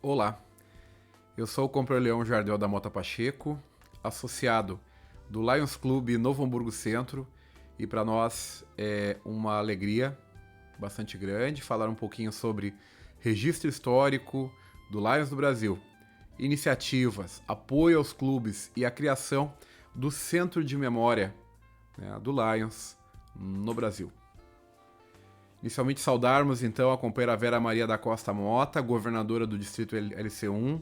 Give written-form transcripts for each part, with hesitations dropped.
Olá, eu sou o Comprador Leão Jardel da Mota Pacheco, associado do Lions Club Novo Hamburgo Centro, e para nós é uma alegria bastante grande falar um pouquinho sobre registro histórico do Lions do Brasil, iniciativas, apoio aos clubes e a criação do Centro de Memória, né, do Lions no Brasil. Inicialmente saudarmos então a companheira Vera Maria da Costa Mota, governadora do distrito LC1,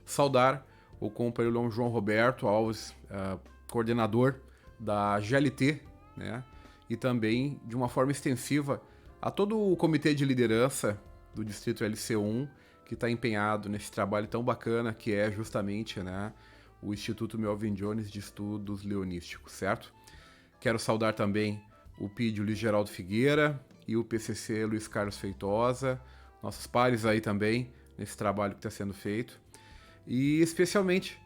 saudar o companheiro João Roberto Alves, coordenador da GLT, né, e também de uma forma extensiva a todo o comitê de liderança do distrito LC1 que está empenhado nesse trabalho tão bacana que é justamente, né, o Instituto Melvin Jones de Estudos Leonísticos, certo? Quero saudar também o PID Luiz Geraldo Figueira e o PCC Luiz Carlos Feitosa, nossos pares aí também nesse trabalho que está sendo feito. E especialmente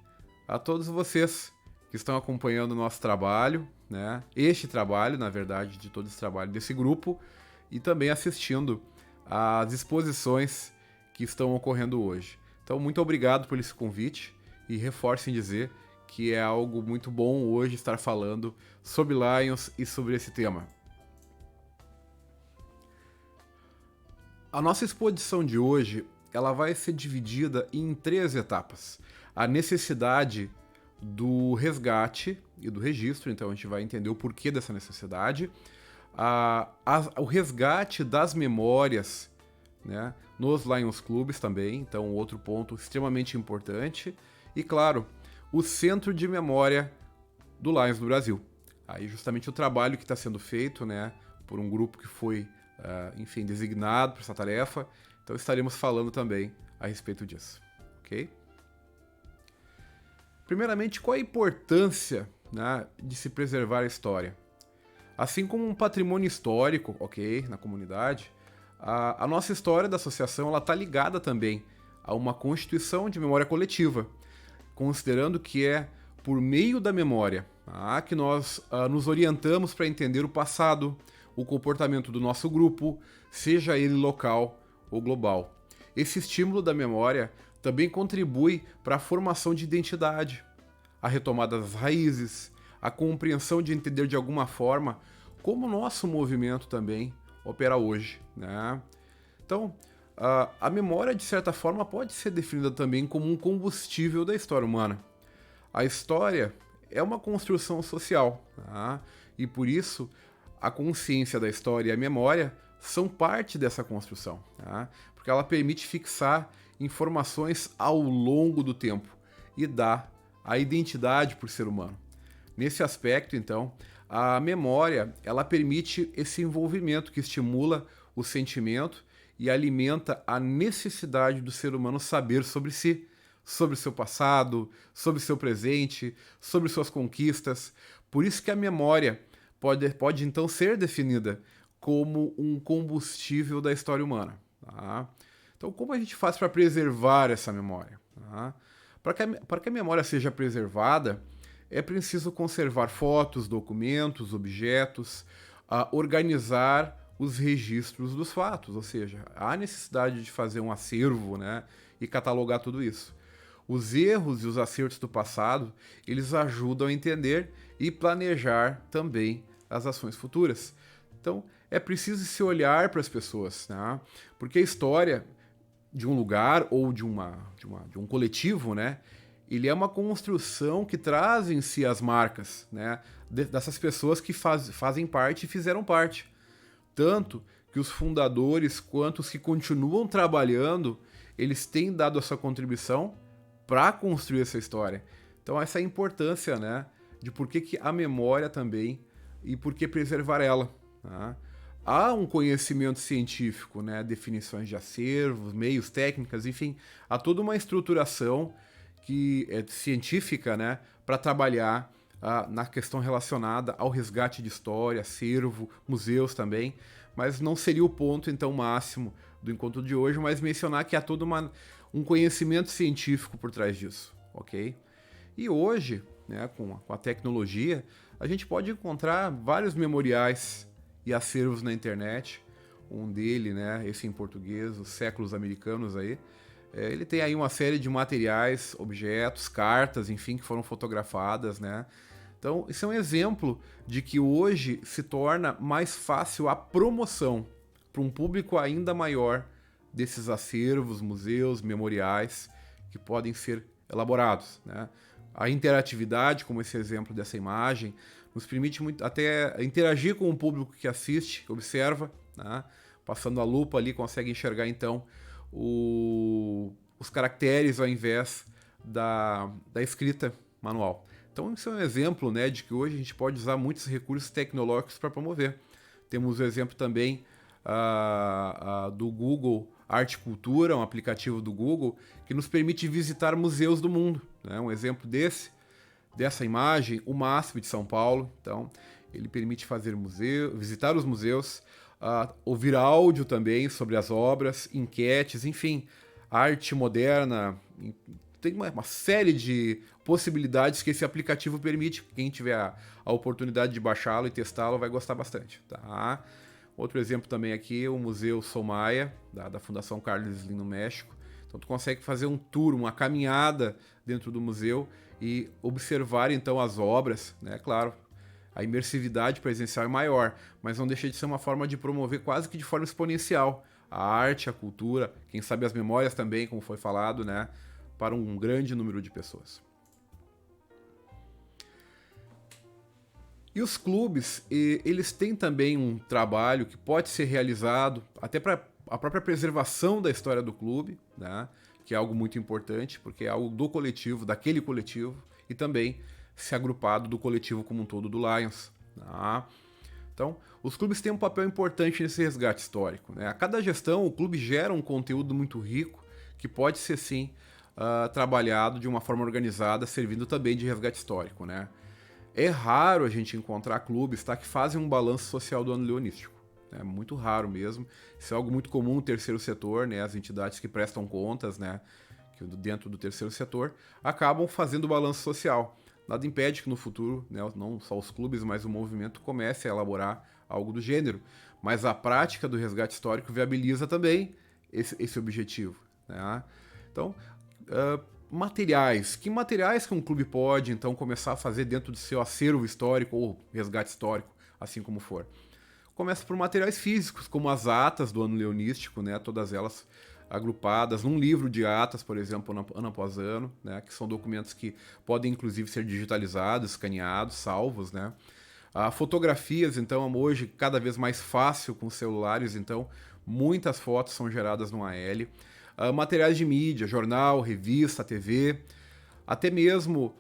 a todos vocês que estão acompanhando o nosso trabalho, né? Este trabalho, na verdade, de todo esse trabalho desse grupo, e também assistindo às exposições que estão ocorrendo hoje. Então, muito obrigado por esse convite e reforço em dizer que é algo muito bom hoje estar falando sobre Lions e sobre esse tema. A nossa exposição de hoje, ela vai ser dividida em 3 etapas. A necessidade do resgate e do registro, então a gente vai entender o porquê dessa necessidade. O resgate das memórias, né, nos Lions Clubs também, então outro ponto extremamente importante. E claro, o Centro de Memória do Lions do Brasil. Aí justamente o trabalho que está sendo feito, né, por um grupo que foi designado para essa tarefa, então estaremos falando também a respeito disso, ok? Primeiramente, qual a importância, né, de se preservar a história? Assim como um patrimônio histórico, ok, na comunidade, a nossa história da associação está ligada também a uma constituição de memória coletiva, considerando que é por meio da memória que nós nos orientamos para entender o passado, o comportamento do nosso grupo, seja ele local ou global. Esse estímulo da memória também contribui para a formação de identidade, a retomada das raízes, a compreensão de entender de alguma forma como o nosso movimento também opera hoje, né? Então, a memória, de certa forma, pode ser definida também como um combustível da história humana. A história é uma construção social, tá? E por isso a consciência da história e a memória são parte dessa construção, tá? Porque ela permite fixar informações ao longo do tempo e dá a identidade para o ser humano. Nesse aspecto, então, a memória ela permite esse envolvimento que estimula o sentimento e alimenta a necessidade do ser humano saber sobre si, sobre seu passado, sobre seu presente, sobre suas conquistas. Por isso que a memória pode então ser definida como um combustível da história humana. Tá? Então, como a gente faz para preservar essa memória? Tá? Para que a memória seja preservada, é preciso conservar fotos, documentos, objetos, organizar os registros dos fatos, ou seja, há necessidade de fazer um acervo, né, e catalogar tudo isso. Os erros e os acertos do passado, eles ajudam a entender e planejar também as ações futuras. Então, é preciso se olhar para as pessoas, né? Porque a história de um lugar ou de um coletivo, né, ele é uma construção que traz em si as marcas, né, dessas pessoas que fazem parte e fizeram parte. Tanto que os fundadores quanto os que continuam trabalhando, eles têm dado a sua contribuição para construir essa história. Então essa é a importância, né, de por que a memória também e por que preservar ela. Tá? Há um conhecimento científico, né, definições de acervos, meios, técnicas, enfim, há toda uma estruturação que é científica, né, para trabalhar na questão relacionada ao resgate de história, acervo, museus também, mas não seria o ponto então máximo do encontro de hoje, mas mencionar que há todo um conhecimento científico por trás disso, ok? E hoje, né, com a tecnologia, a gente pode encontrar vários memoriais e acervos na internet, um dele, né, esse em português, os séculos americanos aí, Ele tem aí uma série de materiais, objetos, cartas, enfim, que foram fotografadas, né? Então, isso é um exemplo de que hoje se torna mais fácil a promoção para um público ainda maior desses acervos, museus, memoriais que podem ser elaborados, né? A interatividade, como esse exemplo dessa imagem, nos permite muito, até interagir com o público que assiste, que observa, né? Passando a lupa ali, consegue enxergar então os caracteres ao invés da escrita manual. Então, isso é um exemplo, né, de que hoje a gente pode usar muitos recursos tecnológicos para promover. Temos o exemplo também do Google Arte e Cultura, um aplicativo do Google, que nos permite visitar museus do mundo, né? Um exemplo dessa imagem, o MASP de São Paulo. Então, ele permite fazer visitar os museus, ouvir áudio também sobre as obras, enquetes, enfim, arte moderna. Tem uma série de possibilidades que esse aplicativo permite. Quem tiver a oportunidade de baixá-lo e testá-lo vai gostar bastante, tá? Outro exemplo também aqui, o Museu Soumaya, da Fundação Carlos Slim no México. Então tu consegue fazer um tour, uma caminhada dentro do museu e observar então as obras, né? Claro, a imersividade presencial é maior, mas não deixa de ser uma forma de promover quase que de forma exponencial a arte, a cultura, quem sabe as memórias também, como foi falado, né? Para um grande número de pessoas. E os clubes, eles têm também um trabalho que pode ser realizado até para a própria preservação da história do clube, né? Que é algo muito importante, porque é algo do coletivo, daquele coletivo, e também se agrupado do coletivo como um todo do Lions. Tá? Então, os clubes têm um papel importante nesse resgate histórico, né? A cada gestão, o clube gera um conteúdo muito rico que pode ser, sim, trabalhado de uma forma organizada, servindo também de resgate histórico, né? É raro a gente encontrar clubes, tá, que fazem um balanço social do ano leonístico. É muito raro mesmo. Isso é algo muito comum no terceiro setor, né? As entidades que prestam contas, né, que dentro do terceiro setor, acabam fazendo o balanço social. Nada impede que no futuro, né, não só os clubes, mas o movimento comece a elaborar algo do gênero. Mas a prática do resgate histórico viabiliza também esse objetivo, né? Então, materiais. Que materiais que um clube pode, então, começar a fazer dentro do seu acervo histórico ou resgate histórico, assim como for? Começa por materiais físicos, como as atas do ano leonístico, né? Todas elas agrupadas num livro de atas, por exemplo, ano após ano, né? Que são documentos que podem, inclusive, ser digitalizados, escaneados, salvos, né? Fotografias, então, hoje cada vez mais fácil com celulares, então, muitas fotos são geradas no AL. Materiais de mídia, jornal, revista, TV, até mesmo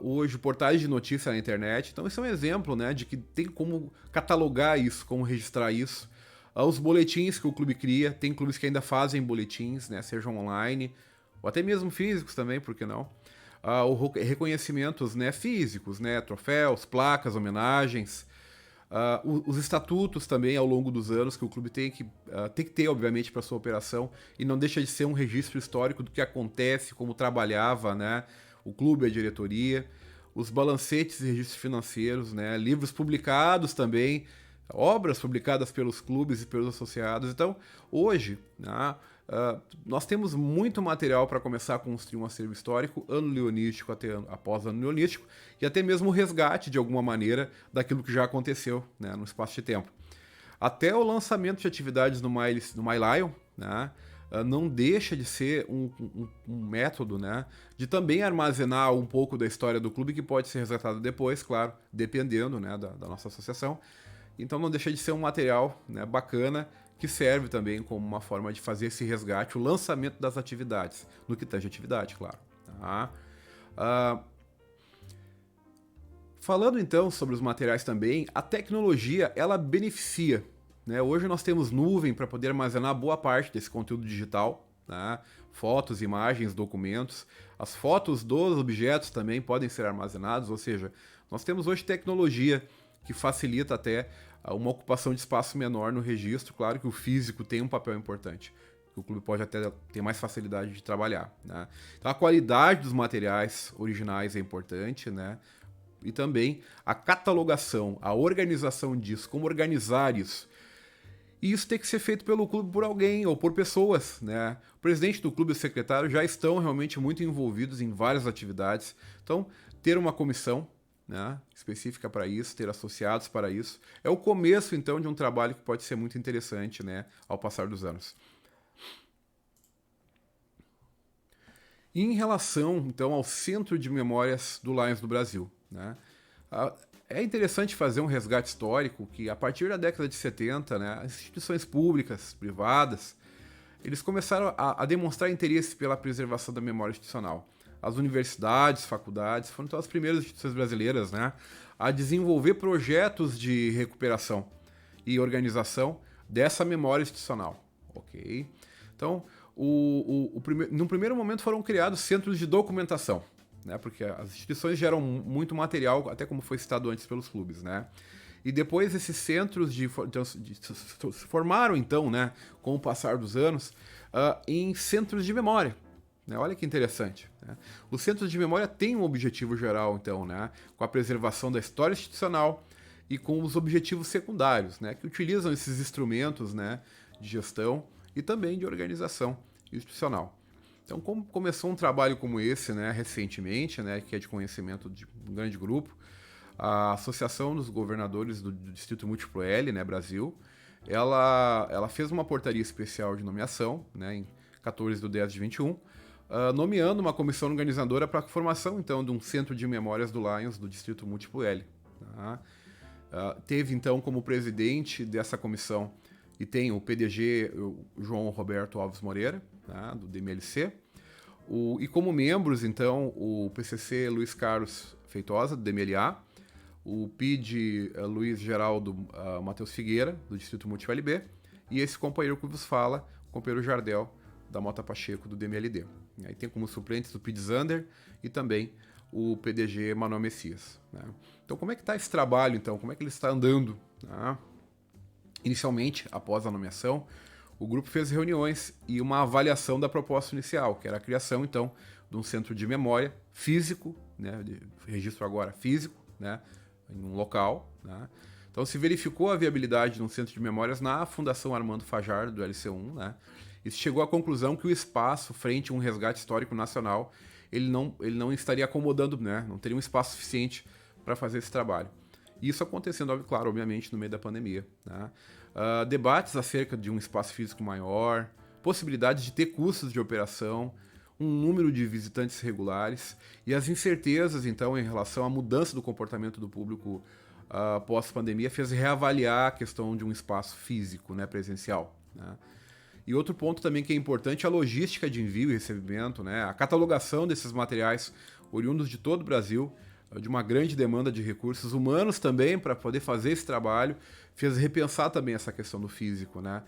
hoje portais de notícia na internet. Então isso é um exemplo, né, de que tem como catalogar isso, como registrar isso. Os boletins que o clube cria, tem clubes que ainda fazem boletins, né, sejam online ou até mesmo físicos também, por que não? Reconhecimentos, né, físicos, né, troféus, placas, homenagens. Os estatutos também ao longo dos anos que o clube tem que ter, obviamente, para sua operação, e não deixa de ser um registro histórico do que acontece, como trabalhava, né, o clube, a diretoria, os balancetes e registros financeiros, né, livros publicados também, obras publicadas pelos clubes e pelos associados. Então, hoje, né, nós temos muito material para começar a construir um acervo histórico, ano leonístico após ano leonístico, e até mesmo o resgate, de alguma maneira, daquilo que já aconteceu, né, no espaço de tempo. Até o lançamento de atividades no MyLion, né, não deixa de ser um método, né, de também armazenar um pouco da história do clube que pode ser resgatado depois, claro, dependendo, né, da nossa associação. Então não deixa de ser um material, né, bacana, que serve também como uma forma de fazer esse resgate, o lançamento das atividades, no que tange atividade, claro. Tá? Falando então sobre os materiais também, a tecnologia ela beneficia, né? Hoje nós temos nuvem para poder armazenar boa parte desse conteúdo digital, né? Fotos, imagens, documentos. As fotos dos objetos também podem ser armazenados, ou seja, nós temos hoje tecnologia que facilita até uma ocupação de espaço menor no registro. Claro que o físico tem um papel importante, que o clube pode até ter mais facilidade de trabalhar, né? Então a qualidade dos materiais originais é importante, né? E também a catalogação, a organização disso, como organizar isso. E isso tem que ser feito pelo clube por alguém ou por pessoas, né? O presidente do clube e o secretário já estão realmente muito envolvidos em várias atividades. Então, ter uma comissão, né, específica para isso, ter associados para isso, é o começo, então, de um trabalho que pode ser muito interessante, né, ao passar dos anos. E em relação, então, ao Centro de Memórias do Lions do Brasil, né, é interessante fazer um resgate histórico que, a partir da década de 70, né, as instituições públicas, privadas, eles começaram a demonstrar interesse pela preservação da memória institucional. As universidades, faculdades, foram então as primeiras instituições brasileiras, né, a desenvolver projetos de recuperação e organização dessa memória institucional. Ok? Então, num primeiro momento foram criados centros de documentação, né, porque as instituições geram muito material, até como foi citado antes pelos clubes, né? E depois esses centros se formaram, então, né, com o passar dos anos, em centros de memória. Né? Olha que interessante. Né? Os centros de memória têm um objetivo geral, então, né, com a preservação da história institucional e com os objetivos secundários, né, que utilizam esses instrumentos, né, de gestão e também de organização institucional. Então, como começou um trabalho como esse, né, recentemente, né, que é de conhecimento de um grande grupo, a Associação dos Governadores do Distrito Múltiplo L, né, Brasil, ela fez uma portaria especial de nomeação, né, em 14/10/21, nomeando uma comissão organizadora para a formação, então, de um centro de memórias do Lions do Distrito Múltiplo L. Tá? Teve, então, como presidente dessa comissão, e tem o PDG o João Roberto Alves Moreira, tá, do DMLC, e como membros, então, o PCC Luiz Carlos Feitosa, do DMLA, o PID Luiz Geraldo Matheus Figueira, do Distrito Múltiplo LB, e esse companheiro que vos fala, o companheiro Jardel, da Mota Pacheco, do DMLD. Aí tem como suplentes o PID Zander e também o PDG Manuel Messias. Né? Então, como é que está esse trabalho, então? Como é que ele está andando? Né? Inicialmente, após a nomeação, o grupo fez reuniões e uma avaliação da proposta inicial, que era a criação, então, de um centro de memória físico, né, de registro agora físico, né, em um local. Né. Então, se verificou a viabilidade de um centro de memórias na Fundação Armando Fajardo, do LC1, né, e se chegou à conclusão que o espaço, frente a um resgate histórico nacional, ele não estaria acomodando, né, não teria um espaço suficiente para fazer esse trabalho. Isso acontecendo, claro, obviamente, no meio da pandemia. Né? Debates acerca de um espaço físico maior, possibilidades de ter custos de operação, um número de visitantes regulares e as incertezas, então, em relação à mudança do comportamento do público pós-pandemia fez reavaliar a questão de um espaço físico, né, presencial. Né? E outro ponto também que é importante é a logística de envio e recebimento, né? A catalogação desses materiais oriundos de todo o Brasil, de uma grande demanda de recursos humanos também para poder fazer esse trabalho, fez repensar também essa questão do físico, né?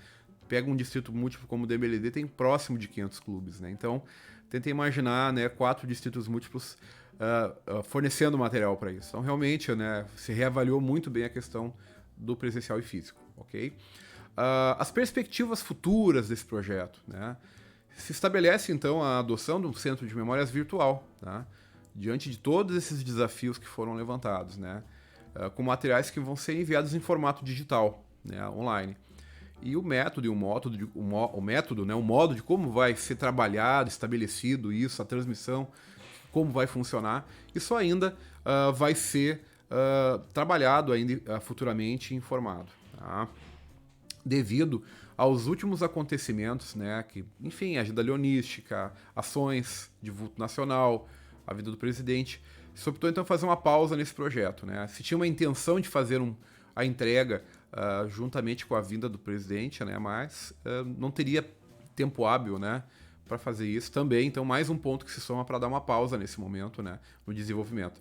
Pega um distrito múltiplo como o DMLD, tem próximo de 500 clubes, né? Então, tenta imaginar, né, 4 distritos múltiplos fornecendo material para isso. Então, realmente, né, se reavaliou muito bem a questão do presencial e físico, ok? As perspectivas futuras desse projeto, né? Se estabelece, então, a adoção de um centro de memórias virtual, tá? Diante de todos esses desafios que foram levantados, né? Com materiais que vão ser enviados em formato digital, né? Online. E o método, né? O modo de como vai ser trabalhado, estabelecido isso, a transmissão, como vai funcionar, isso ainda vai ser trabalhado ainda, futuramente e informado. Tá? Devido aos últimos acontecimentos, né? Que, enfim, a agenda leonística, ações de vulto nacional, a vida do presidente, se optou então fazer uma pausa nesse projeto. Né? Se tinha uma intenção de fazer a entrega juntamente com a vinda do presidente, né? Mas não teria tempo hábil, né, para fazer isso também. Então, mais um ponto que se soma para dar uma pausa nesse momento, né, no desenvolvimento.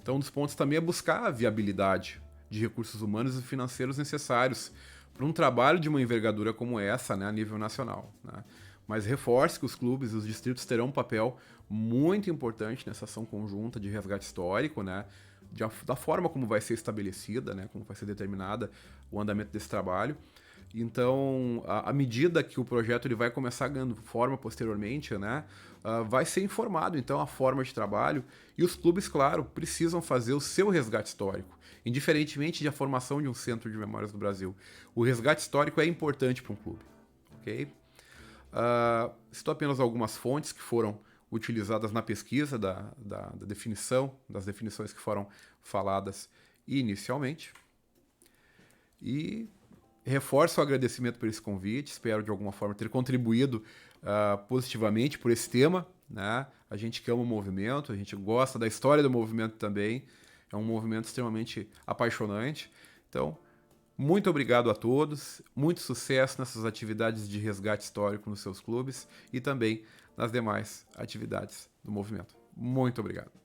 Então, um dos pontos também é buscar a viabilidade de recursos humanos e financeiros necessários para um trabalho de uma envergadura como essa, né, a nível nacional. Né? Mas reforce que os clubes e os distritos terão um papel muito importante nessa ação conjunta de resgate histórico, né? Da forma como vai ser estabelecida, né? Como vai ser determinada o andamento desse trabalho. Então, à medida que o projeto ele vai começar ganhando forma posteriormente, né, vai ser informado, então, a forma de trabalho, e os clubes, claro, precisam fazer o seu resgate histórico, indiferentemente da formação de um centro de memórias do Brasil. O resgate histórico é importante para um clube, ok? Citou apenas algumas fontes que foram utilizadas na pesquisa da definição, das definições que foram faladas inicialmente. E reforço o agradecimento por esse convite, espero de alguma forma ter contribuído positivamente por esse tema, né? A gente que ama o movimento, a gente gosta da história do movimento também, é um movimento extremamente apaixonante. Então, muito obrigado a todos, muito sucesso nessas atividades de resgate histórico nos seus clubes e também nas demais atividades do movimento. Muito obrigado.